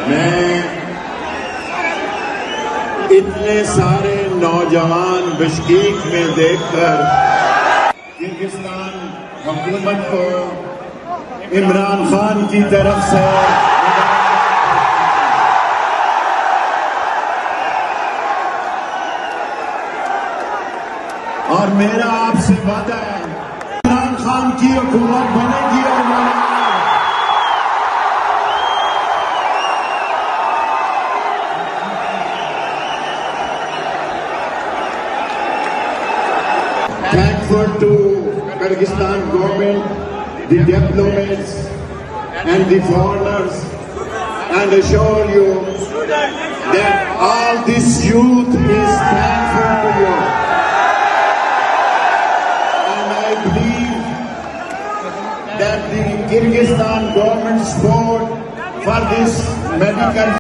मैं इतने सारे नौजवान बिश्केक में देखकर किर्गिस्तान हुकूमत को इमरान खान की तरफ से और मेरा आपसे वादा है, इमरान खान की हुकूमत बनेगी और thankful to Kyrgyzstan government, the diplomats and the foreigners, and assure you that all this youth is thankful to you. And I believe that the Kyrgyzstan government support for this medical